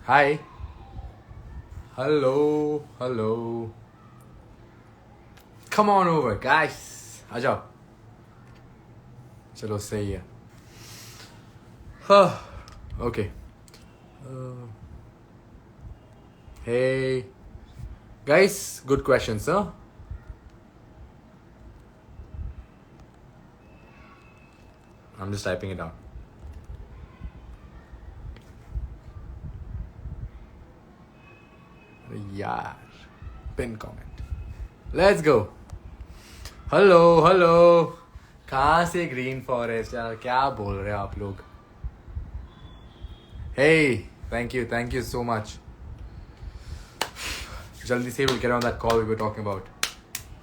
Hi. Hello. Hello. Come on over, guys. आ जाओ. चलो सही है. Okay. Hey. Guys, good questions, huh? I'm just typing it down. यार. Pin comment. Let's go. Hello hello. कहाँ से green forest यार, क्या बोल रहे हो आप लोग? Hey, thank you so much. जल्दी से we'll get on that call we were talking about.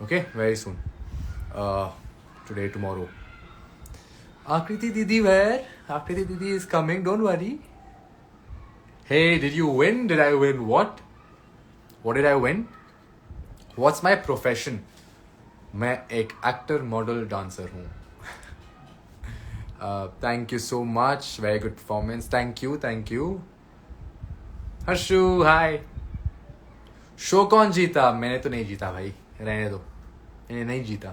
Okay, very soon. Today, tomorrow. Akriti Didi where? Akriti Didi is coming, don't worry. Hey, did you win? Did I win what? What did I win? What's my profession? मैं एक actor model dancer हूँ. Thank you so much. Very good performance. Thank you. Harshu, hi. Show कौन जीता? मैंने तो नहीं जीता भाई, रहने दो. मैंने नहीं जीता.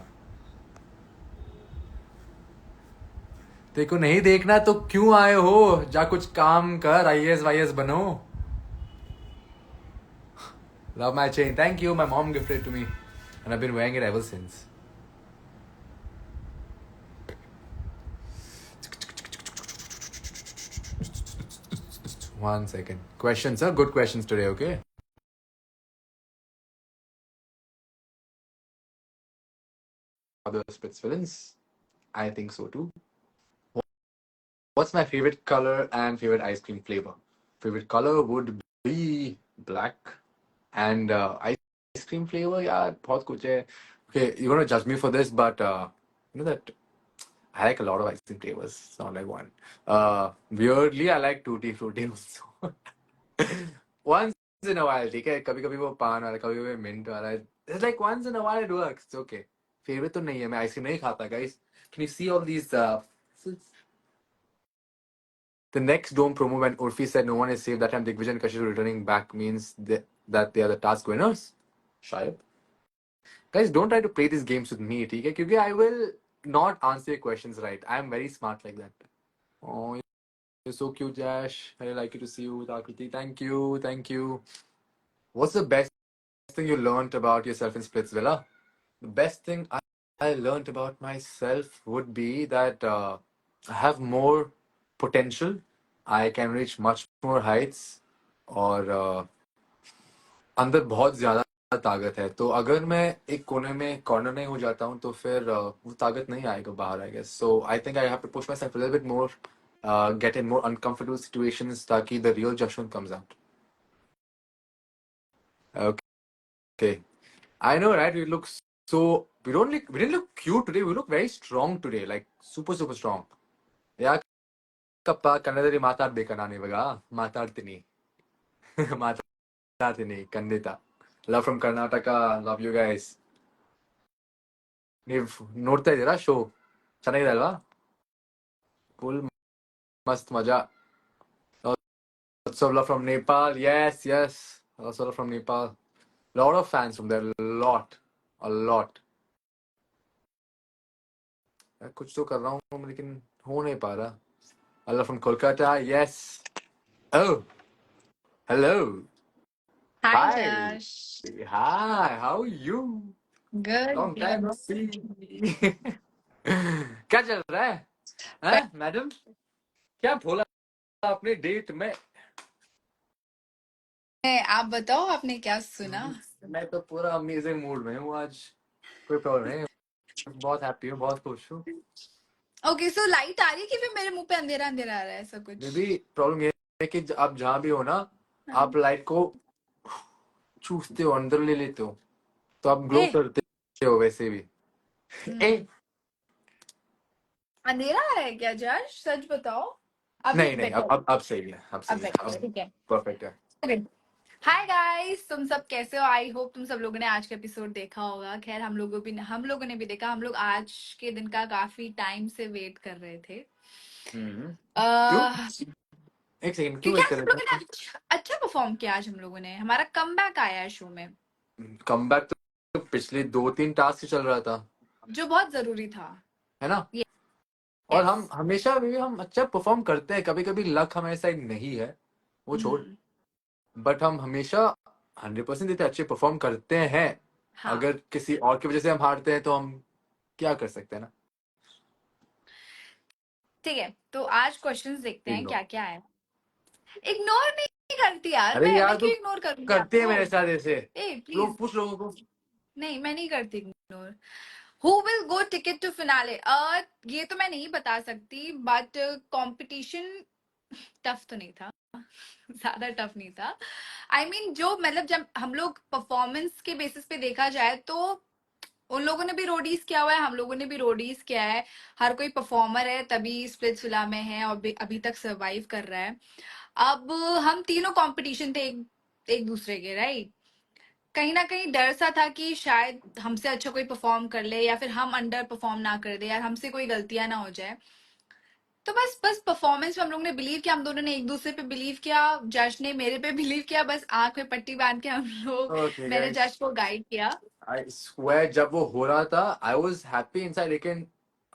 तेरे को नहीं देखना तो क्यों आए हो? जा कुछ काम कर, IAS वाईएस बनो. Love my chain. Thank you. My mom gifted it to me and I've been wearing it ever since. One second. Questions, sir. Good questions today, okay? Other Spitz villains? I think so too. What's my favorite color and favorite ice cream flavor? Favorite color would be black. And ice cream flavor, yeah, बहुत कुछ है. Okay, you're gonna judge me for this, but you know that I like a lot of ice cream flavors. It's not like one. Weirdly, I like Tutti Frutti also. Once in a while, ठीक है. कभी कभी वो पान वाला, कभी कभी mint वाला. It's like once in a while it works. It's okay. Favorite तो नहीं है. मैं आइसक्रीम नहीं खाता, guys. Can you see all these? The next Dome promo when Urfi said no one is safe that time, Digvijan and Kashyap returning back means that they are the task winners. Shayad. Guys, don't try to play these games with me, okay? Because I will not answer your questions right. I am very smart like that. Oh, you're so cute, Jash. I like it to see you with Akriti. Thank you. What's the best thing you learned about yourself in Splitsvilla? The best thing I learned about myself would be that I have more potential. I can reach much more heights. और अंदर बहुत ज्यादा ताकत है. तो अगर मैं एक कोने में कॉर्नर में हो जाता हूँ तो फिर वो ताकत नहीं आएगा बाहर, I guess. So I think I have to push myself a little bit more, get in more uncomfortable situations ताकि the real Jashwant comes out. Okay. I know, right? We didn't look cute today. We look very strong today, like super strong. ಯಾಕಪ್ಪ ಕನ್ನಡದಲ್ಲಿ ಮಾತಾಡ್ಬೇಕಾ ನಾನು ಇವಾಗ? ಮಾತಾಡ್ತೀನಿ. ಮಾತಾಡ್ತೀನಿ ಖಂಡಿತ. Love from Karnataka. Love you guys. ನೀವ್ ನೋಡ್ತಾ ಇದ್ದೀರಾ ಶೋ? ಚೆನ್ನಾಗಿದೆ ಅಲ್ವಾ? ಫುಲ್ ಮಸ್ತ್ ಮಜಾ. Lots of love from Nepal. Yes. Lots of love from Nepal. Lot of fans from there. A lot. मैं कुछ तो कर रहा हूँ लेकिन हो नहीं पा रहा. Hello from Kolkata. Yes. Oh, hello. Hi, Hi. Josh. Hi. How are you? Good. Long time no see. क्या चल रहा है? But madam? क्या बोला आपने डेट में? आप बताओ आपने क्या सुना? मैं तो पूरा अमेजिंग मूड में हूँ आज. कोई प्रॉब्लम नहीं. बहुत हैप्पी हूँ, बहुत खुश हूँ. ओके, सो लाइट आ रही है कि फिर मेरे मुंह पे अंधेरा अंधेरा आ रहा है, ऐसा कुछ? बेबी प्रॉब्लम ये है कि आप जहाँ भी हो ना, आप लाइट को चूसते हो, अंदर ले लेते हो, तो आप ग्लो ए, करते हो वैसे भी. ए, अंधेरा आ रहा है क्या जॉश? सच बताओ. अभी नहीं बेटर. अब सही है. अब अब सही है. बेटर, अब ठीक है. परफेक्ट है. हाय गाइस, तुम सब कैसे हो? आई होप तुम सब लोगों ने आज का एपिसोड देखा होगा. खैर हम लोगों ने भी देखा. हम लोग आज के दिन का काफी टाइम से वेट कर रहे थे. क्यों? अह, एक सेकंड, क्यों क्योंकि वेट आज कर हम रहे लोगों ने अच्छा परफॉर्म किया, आज हम लोगों ने, हमारा कमबैक आया है शो में, थे? कमबैक तो पिछले 2-3 टास्क से चल रहा था, जो बहुत जरूरी था। है ना? और यस। हम हमेशा भी हम अच्छा परफॉर्म करते हैं, कभी कभी लक हमारे साइड नहीं है, वो छोड़, बट हम हमेशा 100% देते हैं, अच्छे परफॉर्म करते हैं। हाँ अगर किसी और की वजह से हम हारते हैं तो हम क्या कर सकते हैं ना। ठीक है, तो आज क्वेश्चंस देखते हैं इग्नोर। क्या क्या है। इग्नोर नहीं करती यार, अरे मैं यार तू क्यों इग्नोर करूंगी करते हैं आपको। मेरे साथ ऐसे, ए लोग प्लीज, पूछ लोगों को। नहीं मैं नहीं करती ignore. Who will go ticket to finale, ये तो मैं नहीं बता सकती, बट कंपटीशन टफ तो नहीं था, ज्यादा टफ नहीं था। आई मीन जो मतलब जब हम लोग परफॉर्मेंस के बेसिस पे देखा जाए तो उन लोगों ने भी रोडीज किया हुआ है, हम लोगों ने भी रोडीज किया है। हर कोई परफॉर्मर है तभी स्प्लिट्सविला में है और अभी तक सरवाइव कर रहा है। अब हम तीनों कंपटीशन थे एक दूसरे के, राइट। कहीं ना कहीं डर सा था कि शायद हमसे अच्छा कोई परफॉर्म कर ले या फिर हम अंडर परफॉर्म ना कर दे, यार हमसे कोई गलतियां ना हो जाए। तो बस बस परफॉर्मेंस में हम लोग ने बिलीव किया, हम दोनों ने एक दूसरे पे बिलीव किया, जज ने मेरे पे बिलीव किया, बस आंख में पट्टी बांध के हम लोग, ओके मैंने गाइस, जज को गाइड किया। आई स्वेयर जब वो हो रहा था आई वाज हैप्पी इनसाइड, लेकिन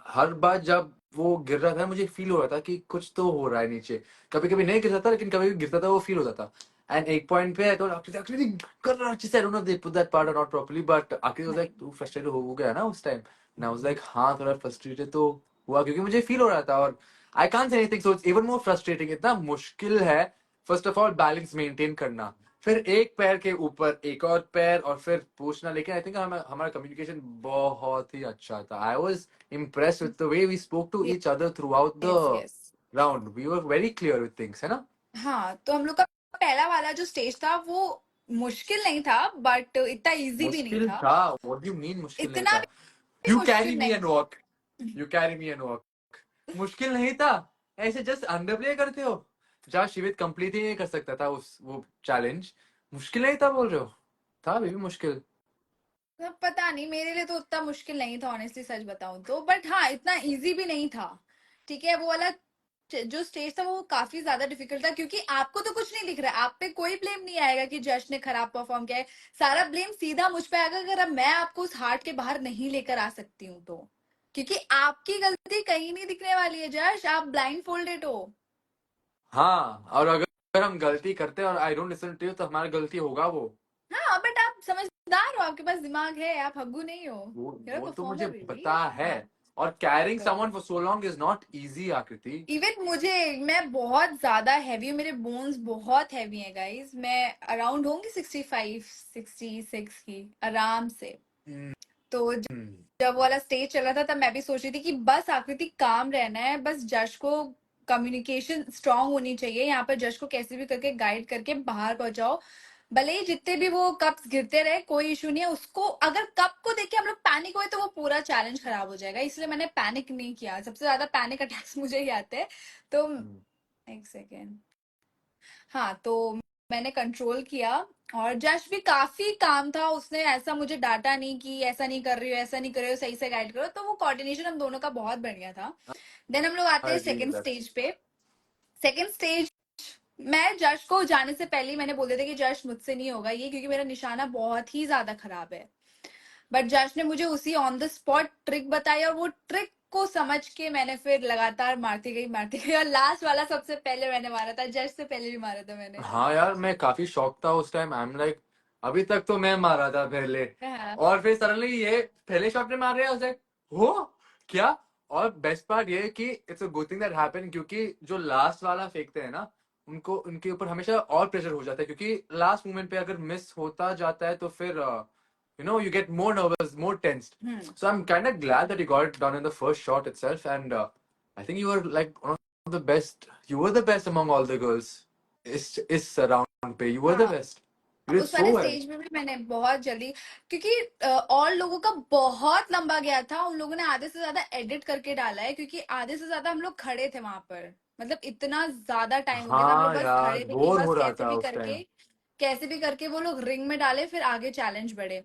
हर बार जब वो गिर रहा था मुझे फील हो रहा था कि कुछ तो हो रहा है नीचे। कभी कभी नहीं गिरता था, लेकिन कभी कभी गिरता था, वो फील होता था। एंड एक पॉइंट पे तो एक्चुअली कर रहा अच्छे से, I don't know they put that part और नॉट प्रॉपर्ली, बट आखिर वाज लाइक तू फ्रस्ट्रेटेड हो गया ना उस time. And I was like हाँ थोड़ा फ्रस्ट्रेटेड तो हुआ, क्योंकि मुझे फील हो रहा था, और I can't say anything, so it's even more frustrating. इतना मुश्किल है first of all balance maintain करना, फिर एक पैर के ऊपर एक और पैर, और फिर पूछना। लेकिन आई थिंक हमारा कम्युनिकेशन बहुत ही अच्छा था। I was impressed with the way we spoke to each other throughout the yes yes. round. We were very clear with things, है ना? हाँ, तो हम लोग का पहला वाला जो स्टेज था वो मुश्किल नहीं था, बट इतना इजी भी नहीं मुश्किल था। था? What do you mean मुश्किल नहीं इतना था? भी You carry मुश्किल me नहीं। and walk. You carry me and walk. मुश्किल नहीं था, ऐसे जस्ट अंडरप्ले करते हो। जहाँ शिवित कंप्लीट ही नहीं कर सकता था उस वो चैलेंज, मुश्किल नहीं था बोल रहे हो? था बेबी मुश्किल। पता नहीं, मेरे लिए तो उतना मुश्किल नहीं था ऑनेस्टली, सच बताऊं तो, बट हाँ इतना इजी भी नहीं था। ठीक है, वो वाला जो स्टेज था वो काफी ज्यादा डिफिकल्ट था, क्योंकि आपको तो कुछ नहीं दिख रहा है, आप पे कोई ब्लेम नहीं आएगा कि जज ने खराब परफॉर्म किया है। सारा ब्लेम सीधा मुझ पे आएगा अगर अब मैं आपको उस हार्ट के बाहर नहीं लेकर आ सकती हूँ तो, क्योंकि आपकी गलती कहीं नहीं दिखने वाली है जज, आप ब्लाइंड फोल्डेड हो। हाँ, और अगर हम गलती करते हैं और I don't listen to you तो हमारी गलती होगा वो। हाँ बट आप समझदार हो, आपके पास दिमाग है, आप हग्गू नहीं हो। वो You're a वो तो मुझे performer बेबी। पता है। हाँ। और कैरिंग तो someone for so long is not easy आकृति। इवन मुझे, मैं बहुत ज्यादा हैवी हूँ, मेरे बोन्स बहुत हैवी हैं गाइस, मैं अराउंड होंगी 65-66 की आराम से। तो जब वो वाला स्टेज चल रहा था तब मैं भी सोच रही थी कि बस आकृति काम रहना है, बस जज को कम्युनिकेशन स्ट्रांग होनी चाहिए, यहाँ पर जज को कैसे भी करके गाइड करके बाहर पहुंचाओ। भले ही जितने भी वो कप्स गिरते रहे कोई इशू नहीं है, उसको अगर कप को देख के हम लोग पैनिक हुए तो वो पूरा चैलेंज खराब हो जाएगा, इसलिए मैंने पैनिक नहीं किया। सबसे ज्यादा पैनिक अटैक्स मुझे ही आते हैं। तो एक सेकेंड। हाँ, तो मैंने कंट्रोल किया, और जश भी काफी काम था, उसने ऐसा मुझे डांटा नहीं कि ऐसा नहीं कर रही हो, ऐसा नहीं कर रही हो, सही से गाइड करो, तो वो कोऑर्डिनेशन हम दोनों का बहुत बढ़िया था। देन हम लोग आते आई हैं agree with second that. Stage पे। सेकंड स्टेज, मैं जश को जाने से पहले ही मैंने बोल दिया था कि जश मुझसे नहीं होगा ये, क्योंकि मेरा निशाना बहुत ही ज्यादा खराब है। बट जज ने मुझे उसी ऑन द स्पॉट ट्रिक बताई, और वो ट्रिक को समझ के मैंने फिर लगातार मारती गई, और लास्ट वाला सबसे पहले मैंने मारा था, जज से पहले भी मारा था मैंने। हाँ यार, मैं काफी शॉक था उस टाइम। आई एम लाइक अभी तक तो मैं मारा था पहले, हाँ। और फिर सडनली ये पहले शॉट में मार रहे हैं, लाइक हो क्या। और बेस्ट पार्ट ये है कि it's a good thing that happened, क्योंकि जो लास्ट वाला फेंकते हैं ना, उनको उनके ऊपर हमेशा और प्रेशर हो जाता है, क्योंकि लास्ट मोमेंट पे अगर मिस होता जाता है तो फिर you get more nervous, more tensed. So I'm kind of glad that you got it done in the first shot itself, and I think you were like one of the best. You were the best among all the girls. इस round पे you were the हाँ, best, you did उस सो वाले well. Stage में भी मैंने बहुत जल्दी, क्योंकि और लोगों का बहुत लंबा गया था, उन लोगों ने आधे से ज्यादा एडिट करके डाला है, क्योंकि आधे से ज्यादा हम लोग खड़े थे वहां पर, मतलब इतना ज्यादा टाइम हो गया था, हम लोग हाँ बस यार, खड़े थे कि बोर बस हो रहा था उस टाइम। कैसे भी करके वो लोग रिंग में डाले, फिर आगे चैलेंज बढ़े।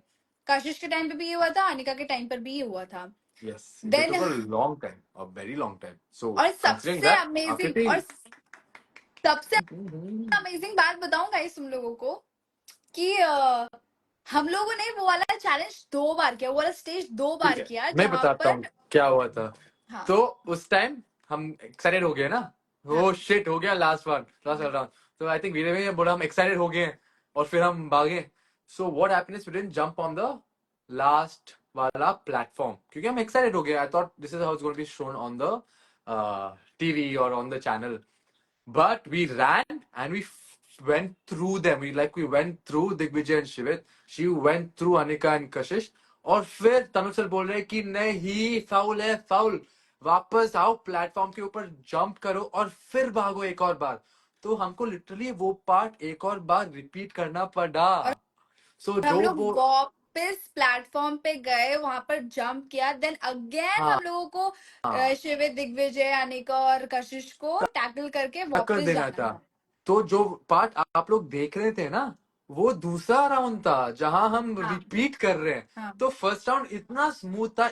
कशिश के टाइम पे भी ये हुआ था, अनिका के टाइम पर भी ये हुआ था। Yes, it then took a long time, a very long time. So और कंसीडरिंग सबसे दैट अमेजिंग, आकृति, और सबसे अमेजिंग बात बताऊं गाइस तुम लोगों को कि हम लोगों ने वो वाला चैलेंज 2 बार किया, वो वाला स्टेज 2 बार ठीक है, किया मैं जहां बताता हूँ पर क्या हुआ था। हाँ तो उस टाइम हम एक्साइटेड हो गए ना, हाँ वो शिट हो गया लास्ट राउंड। तो आई थिंक वीरे ने बोला हम एक्साइटेड हो गए हैं और फिर हम भागे। So what happened is we didn't jump on the last वाला प्लेटफॉर्म क्योंकि हम एक्साइटेड हो गए। I thought this is how it's going to be shown on the TV और on the channel, but we ran and we went through them. We went through Digvijay and Shivit. She went through Anika and Kashish. और फिर Tanuj sir बोल रहे हैं कि नहीं foul है foul, वापस आओ प्लेटफॉर्म के ऊपर जंप करो और फिर भागो एक और बार। तो हमको लिटरली वो पार्ट एक और बार रिपीट करना पड़ा। और सो हम जो लोग वो वापस प्लेटफॉर्म पे गए, वहां पर जंप किया, देन अगेन हाँ हम लोगों को हाँ शिविर, दिग्विजय, अनिका और कशिश को टैकल करके टक्कर वापस देना जाना था। था। तो जो पार्ट आप लोग देख रहे थे ना, वो दूसरा राउंड था जहां हम हाँ रिपीट कर रहे हैं। हाँ तो फर्स्ट राउंड इतना स्मूथ था,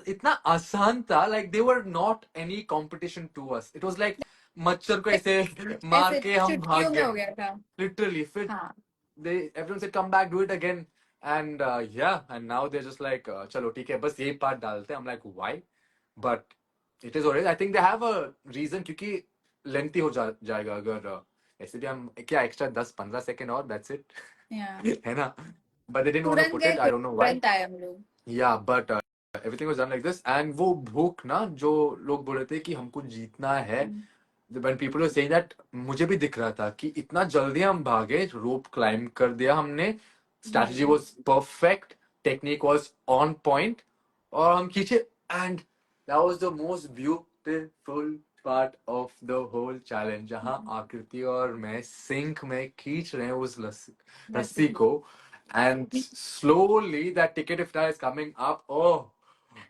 इतना आसान था, like they were not any competition to us. It was like मच्छर को ऐसे मार ऐसे के हम भाग चुटकियों में गए हो गया था। लिटरली। फिर हाँ they everyone said come back, do it again, and yeah, and now they're just like चलो ठीक है बस ये पार्ट डालते हैं। I'm like why? But it is already, I think they have a reason क्योंकि लेंथी हो जाएगा अगर ऐसे भी हम क्या एक्स्ट्रा 10-15 सेकेंड और दैट्स इट या है ना। But they didn't want to तुरंत put गए it, I don't know why. तुरंत आए हम लोग। Yeah, but everything was done like this, and वो भूख ना जो लोग बोल रहे थे कि हमको जीतना है, when people were saying that, मुझे भी दिख रहा था कि इतना जल्दी हम भागे, रोप क्लाइंब कर दिया हमने, strategy was perfect, technique was on point, और हम खींचे। And that was the most beautiful part of the whole challenge, जहां आकृति और मैं सिंक में खींच रहे हैं उस रस्सी को, and slowly that ticket if is coming up. Oh,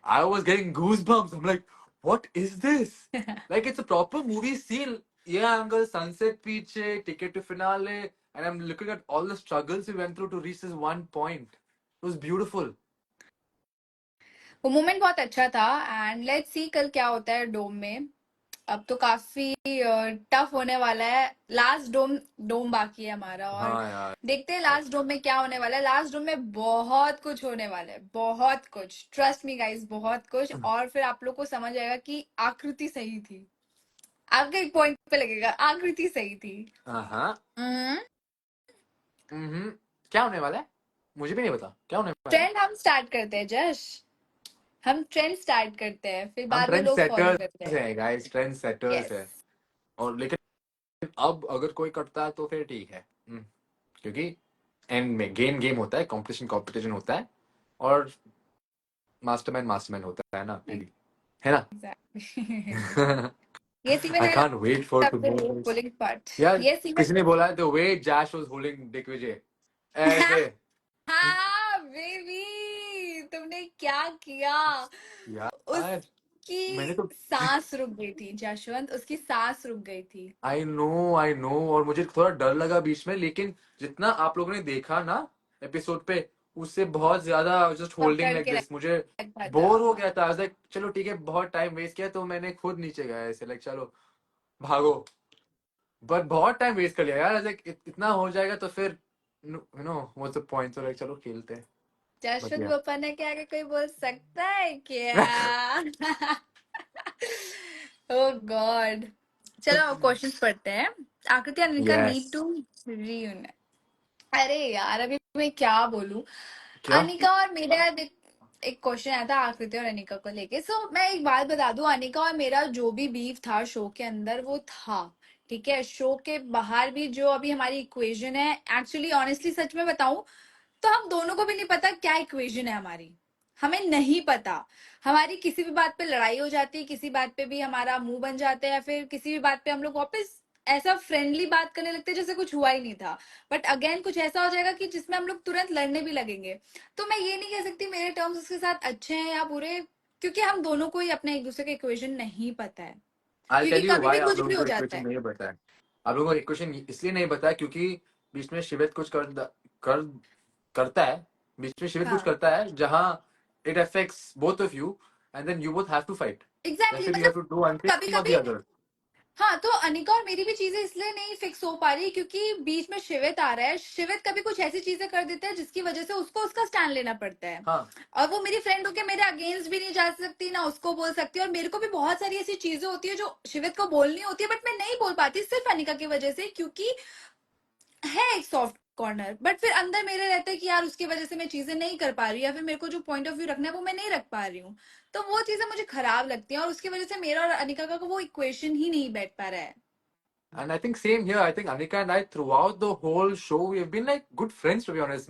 I was getting goosebumps. I'm like, what is this? Like it's a proper movie scene. Yeah, uncle, sunset peach, ticket to finale, and I'm looking at all the struggles we went through to reach this one point. It was beautiful. वो moment बहुत अच्छा था। And let's see कल क्या होता है डोम में। अब तो काफी टफ होने वाला है। लास्ट डोम डोम बाकी है हमारा, और हाँ यार। देखते हैं लास्ट डोम में क्या होने वाला है। लास्ट डोम में बहुत कुछ होने वाला है, बहुत कुछ, ट्रस्ट मी गाइस, बहुत कुछ। और फिर आप लोग को समझ आएगा कि आकृति सही थी। आपके एक पॉइंट पे लगेगा आकृति सही थी। हाँ। हम्म। क्या होने वाला है मुझे भी नहीं पता क्या होने वाला है। ट्रेंड हम स्टार्ट करते हैं जश, हम ट्रेंड स्टार्ट करते हैं, फिर हम बाद में ट्रेंड लोग फॉलो करते सेटर्स हैं। हैं गाइस, ट्रेंड सेटर्स यस। है। और लेकिन अब अगर कोई करता है तो फिर ठीक है। क्योंकि एंड में गेम गेम होता है, कंपटीशन कंपटीशन होता है, और मास्टरमैन होता है ना, है ना। एग्जैक्टली। ये सी I मैंने can't wait for सबसे tomorrow's. Pulling part. यार ये सी किसी ने मैंने बोला है the way Jash was holding Digvijay ऐसे। हाँ बेबी, तुमने क्या किया। यार उसकी मैंने तो सांस रुक गई थी जशवंत, उसकी सांस रुक गई थी। आई नो, और मुझे थोड़ा डर लगा बीच में, लेकिन जितना आप लोगों ने देखा ना एपिसोड पे, उससे बहुत ज्यादा जस्ट होल्डिंग पकड़ लाइक के दिस, मुझे रखा बोर हो था। गया था। लाइक चलो ठीक है, बहुत टाइम वेस्ट किया, तो मैंने खुद नीचे गया ऐसे, लाइक चलो भागो। बट बहुत टाइम वेस्ट कर लिया यार, लाइक इतना हो जाएगा तो फिर you know what's the point, तो लाइक चलो खेलते हैं। बट जशवंत या बोपन्ना के आगे कोई बोल सकता है क्या? ओह गॉड। चलो क्वेश्चंस पढ़ते हैं। आकृति और Anika yes. Need to reunite. अरे यार अभी मैं क्या बोलूं। क्या? अनिका और मेरा एक क्वेश्चन आया था आकृति और अनिका को लेके। सो मैं एक बात बता दूं, अनिका और मेरा जो भी बीफ था शो के अंदर वो था, ठीक है। शो के बाहर भी जो अभी हमारी इक्वेशन है, एक्चुअली ऑनेस्टली सच में बताऊं तो हम दोनों को भी नहीं पता क्या इक्वेशन है हमारी। हमें नहीं पता। हमारी किसी भी बात पे लड़ाई हो जाती है, किसी बात पे भी हमारा मुंह बन जाता है, या फिर किसी भी बात पे हम लोग वापस ऐसा फ्रेंडली बात करने लगते हैं जैसे कुछ हुआ ही नहीं था। बट अगेन कुछ ऐसा हो जाएगा कि जिसमें हम लोग तुरंत लड़ने भी लगेंगे। तो मैं ये नहीं कह सकती मेरे टर्म्स उसके साथ अच्छे हैं या बुरे, क्योंकि हम दोनों को ही अपने एक दूसरे का इक्वेशन नहीं पता है। आई क्योंकि टेल यू कभी व्हाई भी आप कुछ भी लोगों हो को जाता इक्वेशन है। नहीं पता है। आप लोगों को इक्वेशन इसलिए नहीं पता है क्योंकि बीच में शिवित कुछ कर करता है, बीच में शिविर कुछ हाँ करता है जहां it affects both of you, and then you both have to fight, या एग्जैक्टली फिर यू हैव मतलब टू डू वन कभी थिंग और द कभी अदर। हाँ, तो अनिका और मेरी भी चीजें इसलिए नहीं फिक्स हो पा रही क्योंकि बीच में शिवित आ रहा है। शिवित कभी कुछ ऐसी चीजें कर देता है जिसकी वजह से उसको उसका स्टैंड लेना पड़ता है। हाँ और वो मेरी फ्रेंड होके मेरे अगेंस्ट भी नहीं जा सकती, ना उसको बोल सकती। और मेरे को भी बहुत सारी ऐसी चीजें होती है जो शिवित को बोलनी होती है, बट मैं नहीं बोल पाती सिर्फ अनिका की वजह से, क्योंकि है एक सॉफ्ट कॉर्नर। बट फिर अंदर मेरे रहते हैं कि यार उसकी वजह से मैं चीजें नहीं कर पा रही, या फिर मेरे को जो पॉइंट ऑफ व्यू रखना है वो मैं नहीं रख पा रही हूँ। तो वो चीजें मुझे खराब लगती हैं, और उसकी वजह से मेरा और अनिका का वो इक्वेशन ही नहीं बैठ पा रहा है। And I think same here. I think Anika and I, throughout the whole show, we've been like good friends, to be honest.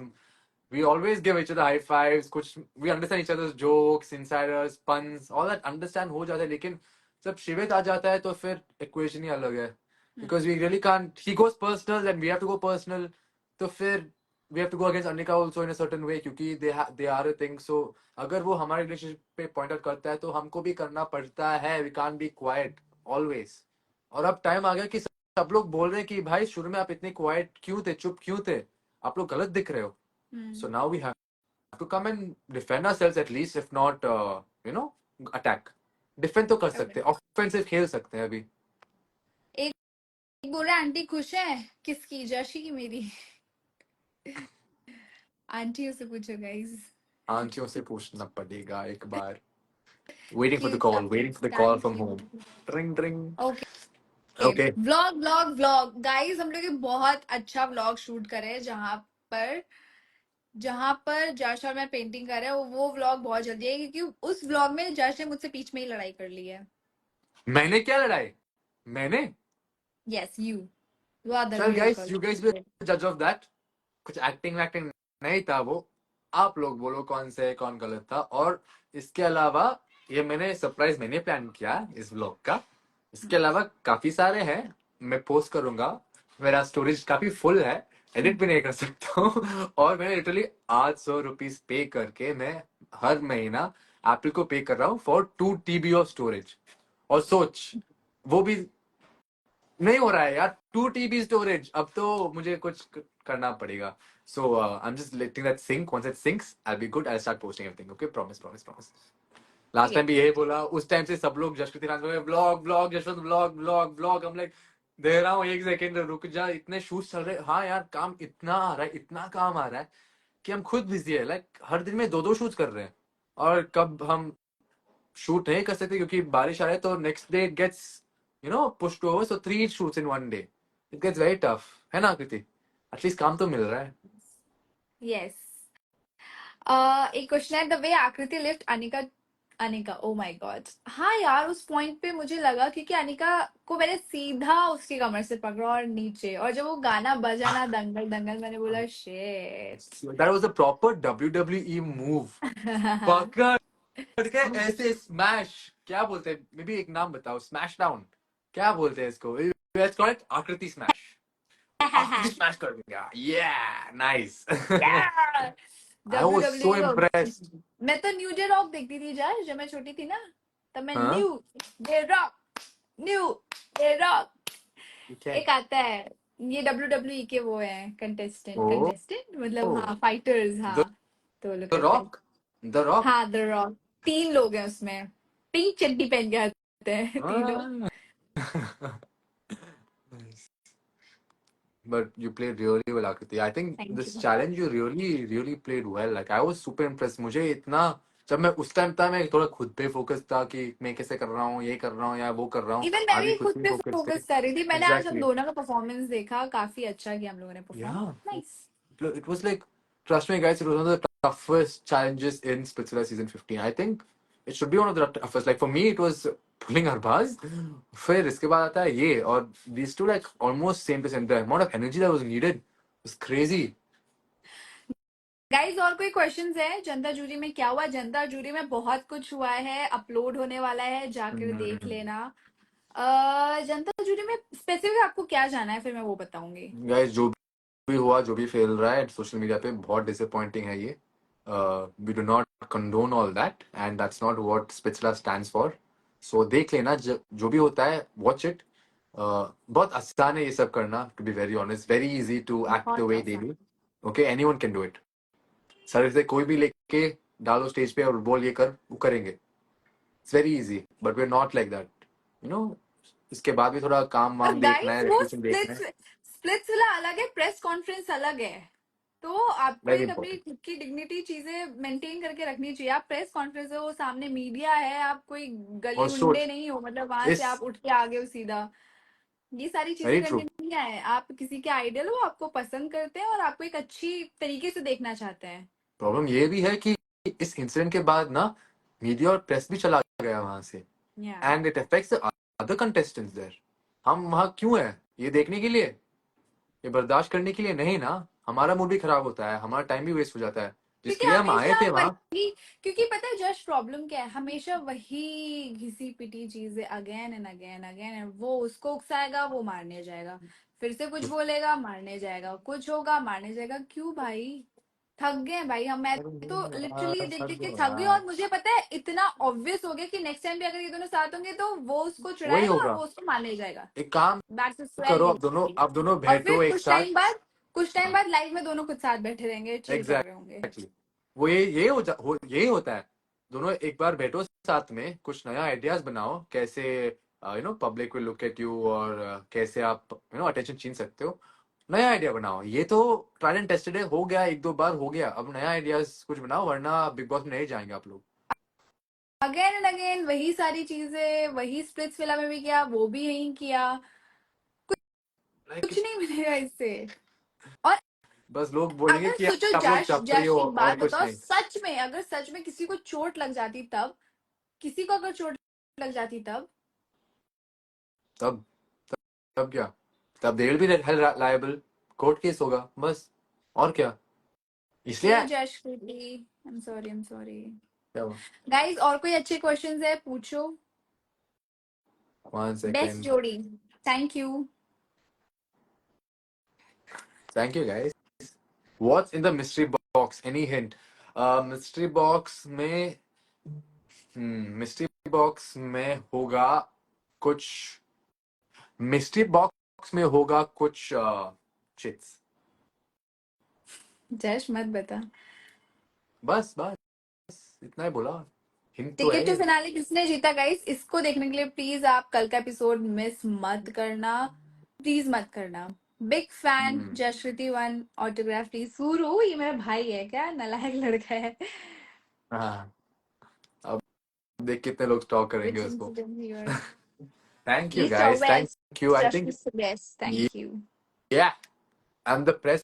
We always give each other high fives. कुछ we understand each other's jokes, insiders, puns, all that understand हो जाता है. लेकिन जब शिवित आ जाता है तो फिर equation ही अलग है. Because we really can't. He goes personal and we have to go personal. तो फिर we have to go against Anika also in a certain way क्योंकि they are a thing. So अगर वो हमारे relationship पे point out करता है तो हमको भी करना पड़ता है. We can't be quiet always. और अब टाइम आ गया कि सब लोग बोल रहे हैं कि भाई शुरू में आप इतने क्वाइट क्यों थे, चुप क्यों थे, आप लोग गलत दिख रहे हो. So now we have to come and defend ourselves at least, if not, you know, attack. Defend तो कर सकते हैं, offensive खेल सकते हैं अभी. एक बोल रहा है आंटी खुश है, किसकी, जर्शी की मेरी? आंटियों से पूछो गाइस। आंटियों से पूछना पड़ेगा एक बार. Waiting for the Cute call, waiting couple, for the call thank from you. home. Ring ring. Okay, Okay. Vlog vlog vlog guys, हम लोग एक बहुत अच्छा व्लॉग शूट करे पर जहां पर जश और मैं पेंटिंग कर रहे हैं। वो व्लॉग बहुत जल्दी है, क्योंकि उस व्लॉग में जश ने मुझसे बीच में ही लड़ाई कर ली है। मैंने क्या लड़ाई? मैंने? यस, यू आर द चल real guys, you guys be culprit. judge of that. कुछ एक्टिंग वैक्टिंग नहीं था वो. आप लोग बोलो कौन से कौन गलत था. और इसके अलावा ये सरप्राइज मैंने प्लान किया इस व्लॉग का. इसके अलावा काफी सारे हैं, मैं पोस्ट करूंगा. मेरा स्टोरेज काफी फुल है, एडिट भी नहीं कर सकता हूँ. और मैंने लिटरली 800 रुपीज पे करके मैं हर महीना एप्पल को पे कर रहा हूँ फॉर 2 TB ऑफ स्टोरेज. और सोच, वो भी नहीं हो रहा है यार. 2 TB स्टोरेज. अब तो मुझे कुछ करना पड़ेगा. So I am just letting that sink. Once it sinks I be good. I start posting everything. Okay, promise promise promise. Last time भी यही बोला. उस टाइम से सब लोग जशकृति नाम में blog blog Jashwant blog blog blog. हम लाइक दे रहा हूँ, एक सेकेंड रुक जा, इतने शूट चल रहे. हाँ यार, काम इतना आ रहा है, इतना काम आ रहा है कि हम खुद बिजी है. लाइक हर दिन में 2-2 शूट कर रहे हैं. और कब हम शूट नहीं कर सकते क्योंकि बारिश आ रहा है तो next day it gets pushed over. So 3 shoots in one day. It gets very tough. है ना कृति? एटलीस्ट काम तो मिल रहा है. यस। एक क्वेश्चन है, द वे आकृति lift Anika, Anika oh my God. हाँ यार, उस पॉइंट पे मुझे लगा क्योंकि अनिका को मैंने सीधा उसकी कमर से पकड़ा और नीचे, और जब वो गाना बजा ना, दंगल दंगल, मैंने बोला shit. That was a proper WWE move. पकड़ के ऐसे स्मैश. क्या बोलते हैं? मे बी एक नाम बताओ. स्मैश डाउन क्या बोलते हैं इसको? Let's call it आकृति स्मैश. आकृति स्मैश कर देंगे. Yeah, nice. I W was W so impressed. मैं तो न्यू डे रॉक देखती थी यार, जब मैं छोटी थी ना, तब मैं हाँ? न्यू डे रॉक क्या? एक आता है। ये डब्ल्यू डब्ल्यू ई के वो है कंटेस्टेंट, Oh, कंटेस्टेंट मतलब हाँ, फाइटर्स, हाँ। The तो वो लोग The करते हैं। Rock. The Rock. हाँ, द रॉक। 3 लोग हैं उसमें, पिंक चड्डी पहन के आते हैं तीनों। Ah. Nice. But you played really well, Akriti. I think thank this you. challenge you really, really played well. Like I was super impressed. मुझे इतना, जब मैं उस टाइम था, मैं थोड़ा खुद पे फोकस था कि मैं कैसे कर रहा हूँ, ये कर रहा हूँ या वो कर रहा हूँ. इवन मैं अभी भी खुद खुद पे पे फोकस थे. फोकस कर रही थी। मैंने आज हम Exactly. दोनों का परफॉर्मेंस देखा, काफी अच्छा किया हम लोगों ने perform. Yeah. Nice. It was like, trust me, guys, it was one of the toughest challenges in Spitfire season 15. I think it should be one of the toughest. Like for me, it was pulling Arbaz. फिर इसके बाद आता है ये, और these two like almost same to same. The amount of energy that was needed was crazy. Guys, और कोई questions है? जनता जूरी में क्या हुआ? जनता जूरी में बहुत कुछ हुआ है, अपलोड होने वाला है, जाकर देख लेना। जनता जूरी में स्पेसिफिक आपको क्या जाना है, फिर मैं वो बताऊंगी। Guys, जो भी हुआ, जो भी फेल रहा है सोशल मीडिया पे, बहुत डिसअपॉइंटिंग है ये. We do not condone all that and that's not what Spitsla stands for. So देख लेना, जो भी होता है, वॉच इट. बहुत आसान है ये सब करना, to be very honest. Very easy to act the बहुत वे दे आसान। Do. Okay, anyone can do it. Sir से कोई भी लेके डालो स्टेज पे और बोल ये कर, वो करेंगे. It's very easy, but we are not like that. You know, इसके बाद भी थोड़ा काम वाम देखना गाइस है, वो रेपुटेशन देखना है। स्प्लिट्स वाला अलग है, प्रेस कॉन्फ्रेंस अलग है। तो आपको वेरी एक अपनी इंपॉर्टेंट। खुद की डिग्निटी चीजें मेंटेन करके रखनी चाहिए। आप प्रेस कॉन्फ्रेंस हो, सामने मीडिया है, आप कोई गली और गुंडे सोच नहीं हो, मतलब वहां से इस आप उठ के आ गए हो सीधा। ये सारी चीजें वेरी करने ट्रू। नहीं आए। आप किसी के आइडल हो, आपको पसंद करते हैं और आपको एक अच्छी तरीके से देखना चाहते हैं। प्रॉब्लम ये भी है कि इस इंसिडेंट के बाद ना मीडिया और प्रेस भी चला गया वहां से, या and it affects other contestants there. हम वहां क्यों है? ये देखने के लिए? ये बर्दाश्त करने के लिए नहीं ना। हमारा मूड भी खराब होता है, हमारा टाइम भी वेस्ट हो जाता है, क्योंकि जिसके लिए हम आए हमेशा थे वहां। वही, क्योंकि पता है जस्ट प्रॉब्लम क्या है, हमेशा वही घिसी पिटी चीजें again and again again and. वो उसको उकसाएगा, वो मारने जाएगा, फिर से कुछ बोलेगा मारने जाएगा, कुछ होगा मारने जाएगा। क्यों भाई? थक गए हैं भाई हम। मैं तो लिटरली देख देख के थक गई। और मुझे पता है इतना ऑब्वियस हो गया कि नेक्स्ट टाइम भी अगर ये दोनों साथ होंगे तो वो उसको वही चुड़ाएगा और होगा। वो उसको मारने जाएगा। एक काम दैट्स स्क्वायर करो, यूनिवर्सिटी। आप दोनों और बैठो फिर एक साथ। कुछ टाइम हाँ, बाद लाइव में दोनों खुद साथ बैठे रहेंगे, चिल कर रहे होंगे। एग्जैक्टली। वो यही होता है। दोनों एक बार बैठो साथ में, कुछ नया आइडियाज बनाओ, कैसे public will look at you, और कैसे आप अटेंशन छीन सकते हो। नया आइडिया बनाओ। ये तो ट्रायल एंड टेस्टेड है, हो गया, एक दो बार हो गया। अब नया आइडियाज कुछ बनाओ, वरना बिग बॉस में नहीं जाएंगे आप लोग। अगेन एंड अगेन वही सारी चीजें, वही स्प्लिट्स विला में भी किया, वो भी यही किया। लाइक कुछ नहीं मिलेगा इससे। और बस लोग बोलेंगे अगर कि सोचो आप लोग जश चपड़े जश हो, एक और बात कुछ बताओ, नहीं। सच में अगर सच में किसी को चोट लग जाती तब, किसी को अगर चोट लग जाती तब, तब तब क्या? तब they will be held liable, court case होगा बस। और क्या? इसलिए hey Jashkriti, I am sorry, I am sorry. क्या हुआ? गाइस और कोई अच्छे क्वेश्चंस है पूछो। बेस्ट1 सेकेंड। जोड़ी। Thank you. Thank you guys. What's in the mystery box? Any hint? Mystery box में मिस्ट्री बॉक्स में होगा कुछ। मिस्ट्री बॉक्स में होगा कुछ चिट्स। जश मत बता। बस बस इतना ही बोला। हिंट तो है टिकट टू ये। फिनाले किसने जीता गाइस? इसको देखने के लिए प्लीज आप कल का एपिसोड मिस मत करना, प्लीज मत करना। Big fan hmm, Jashkriti one autograph please. सूरू ये मेरा भाई है क्या? नालायक लड़का है। हाँ। अब देख कितने लोग स्टॉक करेंगे Which उसको। incident you are? Thank you East or guys, thank west? You. I think Justice West. Thank you. yeah, and the press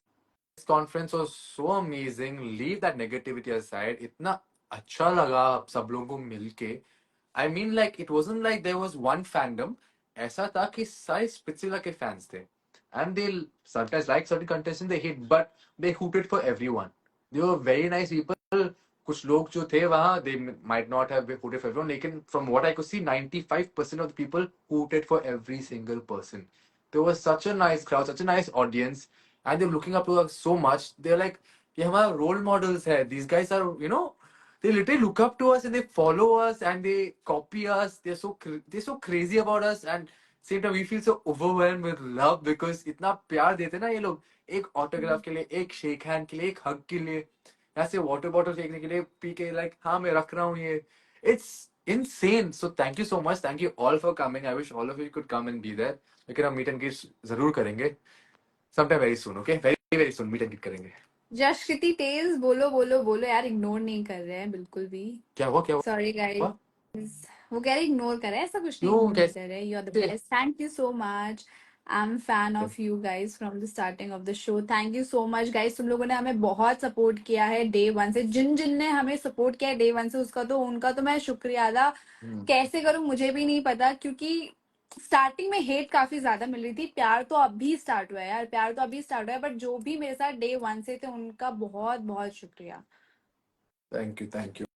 conference was so amazing. Leave that negativity aside. इतना अच्छा लगा सब लोगों को मिलके। I mean, like, it wasn't like there was one fandom. ऐसा था कि सारे स्पिट्सिला के fans थे. And they sometimes like certain contestants, they hate, but they hooted for everyone. They were very nice people. कुछ लोग जो थे वहाँ, they might not have hooted for everyone, लेकिन from what I could see, 95% of the people hooted for every single person. There was such a nice crowd, such a nice audience, and they're looking up to us so much. They're like, ये हमारा role models है. These guys are, they literally look up to us and they follow us and they copy us. They're so crazy about us, and same time we feel so overwhelmed with love because इतना प्यार देते हैं ना ये लोग। एक autograph के लिए, एक शेक हैंड के लिए, एक हग के लिए, ऐसे वाटर बॉटल फेंकने के लिए, पी के लाइक हाँ मैं रख रहा हूँ ये। It's insane. So thank you so much. Thank you all for coming. I wish all of you could come and be there. लेकिन हम मीट एंड ग्रीट जरूर करेंगे sometime very soon. Okay, very very soon meet and greet करेंगे। जशकृति तेज बोलो बोलो बोलो यार, ignore नहीं कर रहे हैं बिल्कुल भी। क्या हुआ, क्या सॉरी गाइस। हुआ? वो कह रहे इग्नोर कर रहे हैं, ऐसा कुछ नहीं, क्यों, इग्नोर नहीं कर रहे। यू आर द कैसे? Best, thank you so much. I am fan of you guys from the starting of the show. Thank you so much guys, तुम लोगों ने हमें बहुत सपोर्ट किया है डे वन से। जिन जिन ने हमें सपोर्ट किया है डे वन से, उसका तो उनका तो मैं शुक्रिया अदा कैसे करूं मुझे भी नहीं पता। क्योंकि स्टार्टिंग में हेट काफी ज्यादा मिल रही थी, प्यार तो अभी स्टार्ट हुआ है यार, प्यार तो अभी स्टार्ट हुआ है। बट जो भी मेरे साथ डे वन से थे उनका बहुत बहुत शुक्रिया। Thank you, thank you,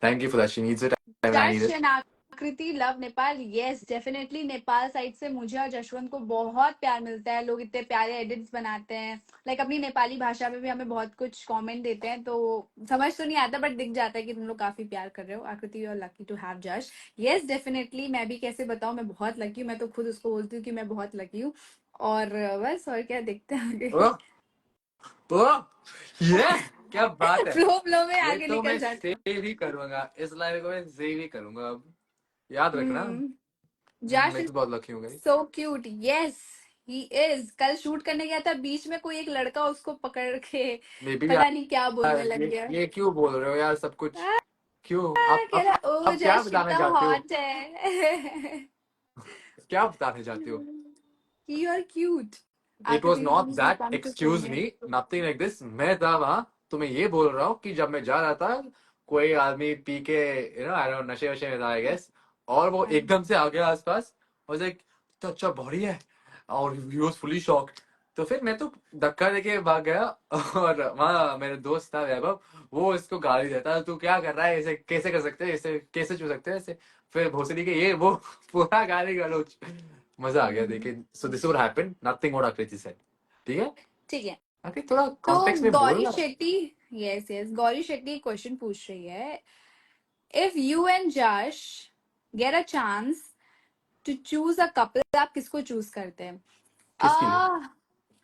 thank you for that. She needs it and I need जश इट। एंड आकृति love Nepal. Yes definitely, Nepal side से मुझे और जशवंत को बहुत प्यार मिलता है। लोग इतने प्यारे एडिट्स बनाते हैं, लाइक अपनी नेपाली भाषा में भी हमें बहुत कुछ कमेंट देते हैं। तो समझ तो नहीं आता बट दिख जाता है कि तुम लोग काफी प्यार कर रहे हो। Aakriti you are lucky to have Jash. Yes definitely, मैं भी कैसे बताऊं, मैं बहुत लकी हूँ। मैं तो खुद उसको बोलती हूँ कि मैं बहुत लकी हूँ। और बस, और क्या, देखते हैं आगे। ओह ओह, ये क्या बात है? फ्लो फ्लो में ये आगे तो निकल मैं जाते हैं। सेव ही करूंगा, इस लाइव को मैं सेव ही करूंगा अब। याद रखना। हम्म, जश मैं इज भी बहुत लकी हूँ guys. So cute, yes he is. कल शूट करने गया था, बीच में कोई एक लड़का उसको पकड़ के मे बी पता नहीं क्या बोलने यार, लग गया। ये क्यों बोल रहे हो यार सब कुछ? क्यों कह रहा ओ आप क्या जश बताना कितना चाहते हो? हॉट है। क्या बताना चाहते हो? You are cute. It was Aakriti not दीदी that, come to excuse me, nothing like this. मैं था वहां, तो मैं ये बोल रहा हूँ कि जब मैं जा रहा था, कोई आदमी पी के, आई डोंट, नशे वशे में था आई गेस, और वो एकदम से आ गया आसपास, और लाइक, तो अच्छा बॉडी है, और ही वाज फुली शॉक्ड। तो फिर मैं तो धक्का देके भाग गया, और वहाँ मेरे दोस्त था वैभव, वो इसको गाली देता, तू क्या कर रहा है, ऐसे कैसे कर सकते हैं, ऐसे कैसे छू सकते हैं ऐसे, फिर भोसड़ी के ये वो पूरा गाली गलौज। मजा आ गया देखे। So this would happen, nothing what आकृति सेड। ठीक है? ठीक है। आकृति थोड़ा तो कॉन्टेक्स्ट में गौरी बोलना। Shetty, yes yes, Gauri Shetty question पूछ रही है, if you and Jash get a chance to choose a couple, आप किसको चूज करते हैं? किसके लिए?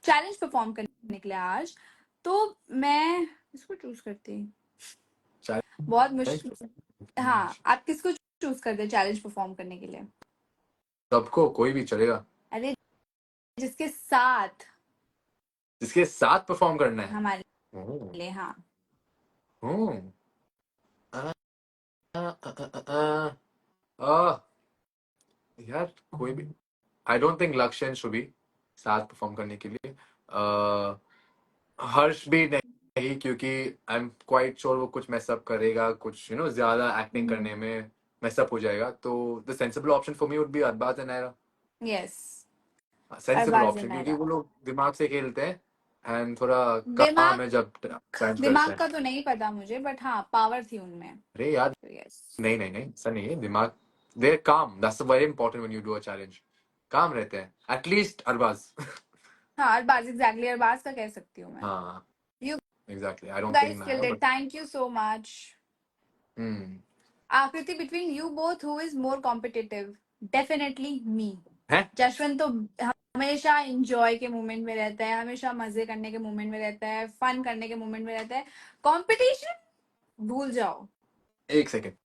चैलेंज परफॉर्म करने के लिए आज, तो मैं किसको चूज करती? बहुत मुश्किल। हाँ, आप किसको चूज करते हैं चैलेंज परफॉर्म करने के लिए? सबको, कोई भी चलेगा, अरे जिसके साथ जिसके साथ परफॉर्म करना है। हमारे ओह, लिए, हाँ। ओह, आ, आ, आ, आ, आ, यार कोई भी, आई डोंट थिंक लक्ष्य एंड शुभी साथ परफॉर्म करने के लिए। हर्ष भी नहीं, क्योंकि आई एम क्वाइट श्योर वो कुछ मैसअप करेगा, कुछ ज्यादा एक्टिंग करने में मैसअप हो जाएगा। तो the sensible option for me would be Arbaaz and Naira. Yes, sensible Arbaaz option, क्योंकि नायरा। वो लोग दिमाग से खेलते हैं, एंड थोड़ा दिमाग, काम है जब टाइम करते दिमाग हैं। का तो नहीं पता मुझे, बट हाँ पावर थी उनमें। अरे यार, यस। नहीं नहीं नहीं, ऐसा नहीं है, दिमाग, देर काम, that's very important when you do a challenge. काम रहते हैं, एटलीस्ट अरबाज। हाँ अरबाज, एग्जैक्टली अरबाज का कह सकती हूँ मैं। हाँ, you exactly, I don't think guys Naira killed it, but. Thank you so much. Hmm. Aakriti, between you both who is more competitive? Definitely me. है। जशवंत तो हमेशा इंजॉय के मोमेंट में रहता है, हमेशा मजे करने के मोमेंट में रहता है, फन करने के मोमेंट में रहता है। कंपटीशन भूल जाओ। एक सेकेंड,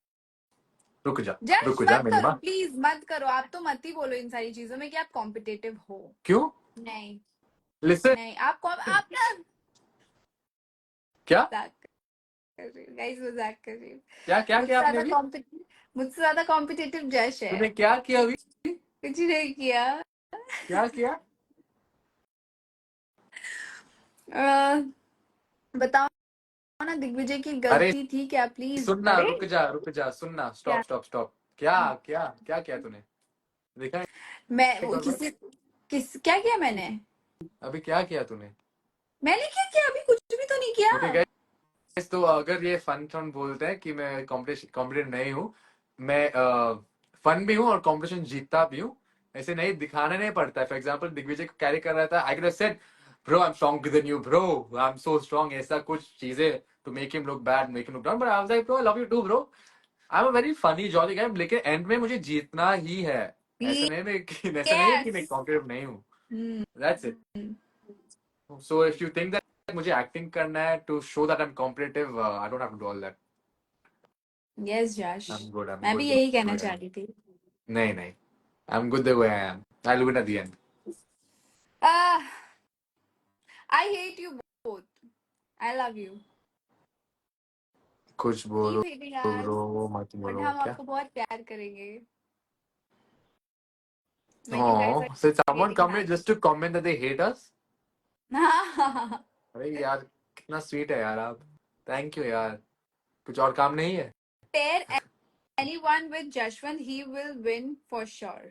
रुक जा, जज रुक जा मत मेरी करो माँ। प्लीज, मत करो, आप तो मत ही बोलो इन सारी चीजों में कि आप कॉम्पिटिटिव हो। क्यों? नहीं, लिसन। नहीं आप ना, क्या मजाक कर रही हूँ गाइस, मजाक कर रही हूँ। क्या क्या मुझसे क्या आपने ज्यादा अभी? कॉम्पिटिटिव, मुझसे ज्यादा कॉम्पिटिटिव जश है। तूने क्या किया अभी? कुछ नहीं किया। क्या किया? अह, बताओ ना, दिग्विजय की अरे गलती थी क्या प्लीज? सुनना, अरे रुक जा, सुनना, क्या? Stop stop stop. क्या क्या क्या किया तूने? देखा है मैं एक और बार? क्या किया मैंने? अभी क्या किया तूने? मैंने क्या किया? अभी कुछ भी तो नहीं किया। ओके गाइस, तो अगर ये फन फन बोलते हैं कि मैं कॉम्पिटिशन नहीं हूँ, मैं फन भी हूँ और कॉम्पिटिशन जीतता भी हूँ। ऐसे नहीं दिखाना नहीं पड़ता है। फॉर एग्जाम्पल दिग्विजय को कैरी कर रहा था, I could have said bro I am stronger than you bro, I am so strong, ऐसा कुछ चीजें to make him look bad, make him look down, but I was like bro I love you too bro, I am a very funny jolly guy, लेकिन end में मुझे जीतना ही है। ऐसा नहीं है कि यस। मैं कॉम्पिटिटिव नहीं हूँ। Hmm. That's it. So if you think that मुझे एक्टिंग करना है to show that I am competitive, I don't have to do all that. Yes Jash, I'm मैं भी good यही the कहना way I चाह am. रही थी। नहीं नहीं, I'm good the way I am. I'll win at the end. I hate you both, I love you, कुछ बोलो कीप हेटिंग अस, ब्रो, वो मत बट बोलो हम क्या? आपको बहुत प्यार करेंगे when you guys Oh, are so someone hating come here us. just to comment that they hate us? अरे यार, कितना स्वीट है यार आप। थैंक यू यार। कुछ और काम नहीं है? Pair anyone with Jashwant, he will win for sure.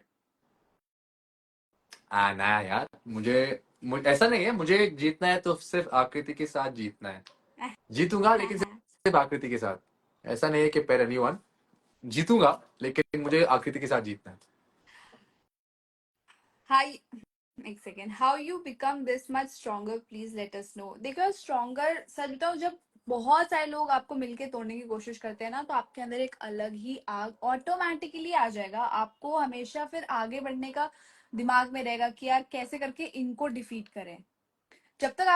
ना यार, मुझे ऐसा नहीं है, मुझे जीतना है तो सिर्फ आकृति के साथ जीतना है। जीतूंगा लेकिन सिर्फ आकृति के साथ। ऐसा नहीं है कि पेर एनीवन, जीतूंगा लेकिन मुझे आकृति के साथ जीतना है। Hi, एक second, how you become this much stronger, please let us know. देखो स्ट्रॉन्गर, सच बताओ, जब बहुत सारे लोग आपको मिलके तोड़ने की कोशिश करते हैं ना, तो आपके अंदर एक अलग ही आग ऑटोमेटिकली आ जाएगा। आपको हमेशा फिर आगे बढ़ने का दिमाग में रहेगा कि यार कैसे करके इनको डिफीट करें। जब तक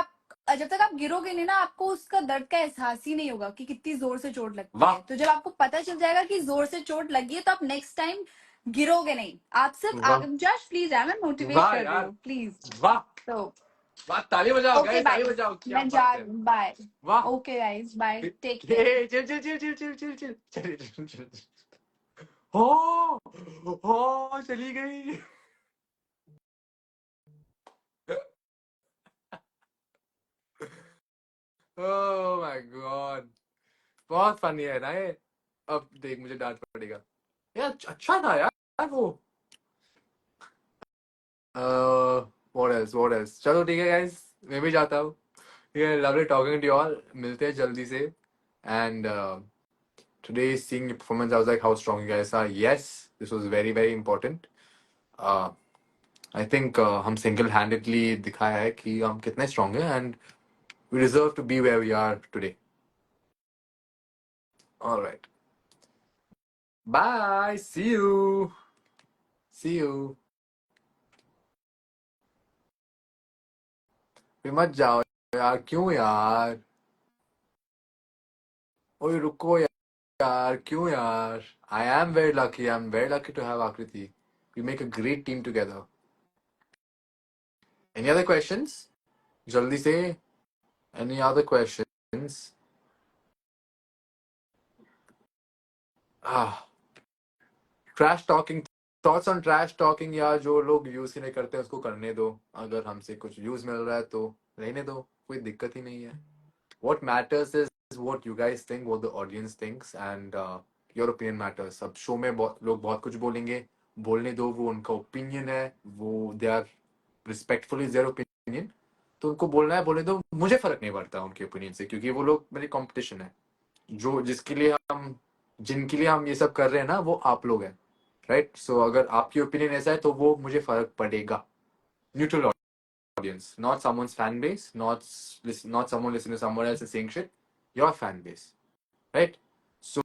आप गिरोगे नहीं ना, आपको उसका दर्द का एहसास ही नहीं होगा कि कितनी जोर से चोट लगती वाह। है। तो जब आपको पता चल जाएगा कि जोर से चोट लगी है, तो आप नेक्स्ट टाइम गिरोगे नहीं, आप सिर्फ वाह जस्ट प्लीज यार, मैं मोटिवेट वाह कर रही यार हूँ प्लीज। वाह तो वाह, ताली बजाओ ओके गाइस, ताली बाय, बजाओ, क्या मैं जा, बात है। बाय। वाह okay guys, bye, take care. Chill chill chill chill chill chill chill chill chill chill. हो हो चली गई। ओह माय गॉड, बहुत फनी है ना ये। अब देख मुझे डांट पड़ेगा यार, अच्छा था यार वो। व्हाट एल्स चलो ठीक है गाइस, मैं भी जाता हूँ। ये lovely talking to you all, मिलते हैं जल्दी से। And today seeing your performance, I was like how strong you guys are. Yes, this was very very important. uh, I think हम single handedly दिखाया है कि हम कितने strong हैं, and we deserve to be where we are today. All right, bye, see you. फिर मत जाओ यार, क्यों यार, ओए रुको यार, क्यों यार। I am very lucky to have Akriti. We make a great team together. Any other questions? जल्दी से, any other questions? ah trash talking, thoughts on trash talking, या जो लोग यूज ही नहीं करते उसको करने दो। अगर हमसे कुछ यूज मिल रहा है तो रहने दो, कोई दिक्कत ही नहीं है। What matters is what you guys think, what the audience thinks, and your opinion matters. अब शो में लोग बहुत कुछ बोलेंगे, बोलने दो, वो उनका ओपिनियन है, वो they are respectful is their opinion, तो उनको बोलना है बोलने दो, मुझे फर्क नहीं पड़ता उनके ओपिनियन से, क्योंकि वो लोग मेरी कंपटीशन है। जो जिसके लिए हम जिनके लिए हम ये सब कर रहे हैं ना, वो आप लोग हैं, राइट। सो अगर आपकी ओपिनियन ऐसा है तो वो मुझे फर्क पड़ेगा। Neutral audience, not someone's fan base, not someone listening to someone else saying shit, your fan base, right. So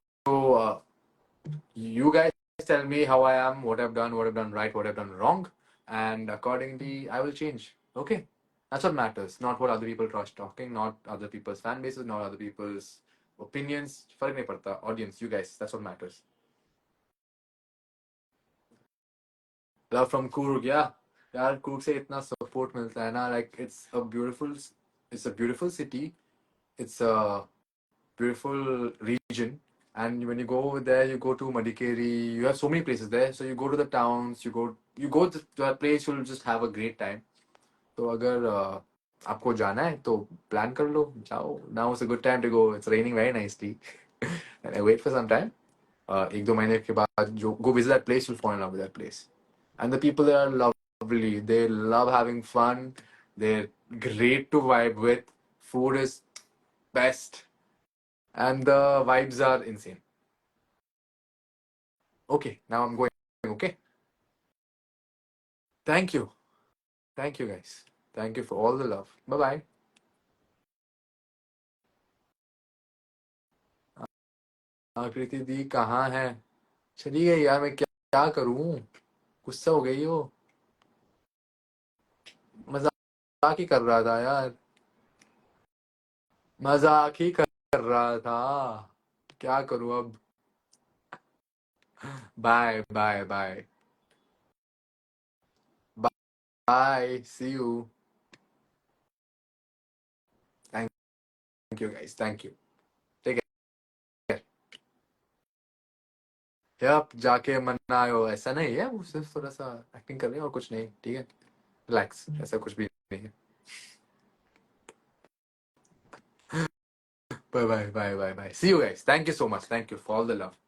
you guys tell me how I am, what I've done right, what I've done wrong, and accordingly I will change. Okay, that's what matters. Not what other people trash talking, not other people's fan bases, not other people's opinions. फर्क नहीं पड़ता. Audience, you guys, that's what matters. Love from Kurg, yeah. यार Kurg से इतना support मिलता है ना, like it's a beautiful city. It's a beautiful region. And when you go over there, you go to Madikeri. You have so many places there. So you go to the towns. You go to a place. You'll just have a great time. तो अगर आपको जाना है तो plan कर लो, जाओ. Now is a good time to go. It's raining very nicely. And I wait for some time. एक दो महीने के बाद जो go visit that place, you'll fall in love with that place. And the people there are lovely. They love having fun. They're great to vibe with. Food is best, and the vibes are insane. Okay, now I'm going. Okay, thank you, guys. Thank you for all the love. Bye bye. आकृति दी कहाँ है? चली गई यार, मैं क्या क्या करूं? गुस्सा हो गई वो, मजाक ही कर रहा था यार, मजाक ही कर रहा था, क्या करूं अब। Bye bye bye bye, see you. Thank you guys, thank you, take care. यार जाके मना आयो ऐसा नहीं है, वो सिर्फ थोड़ा सा एक्टिंग कर रहे हैं और कुछ नहीं, ठीक है। रिलैक्स, ऐसा कुछ भी नहीं है। Bye bye bye bye bye. See you guys. Thank you so much. Thank you for all the love.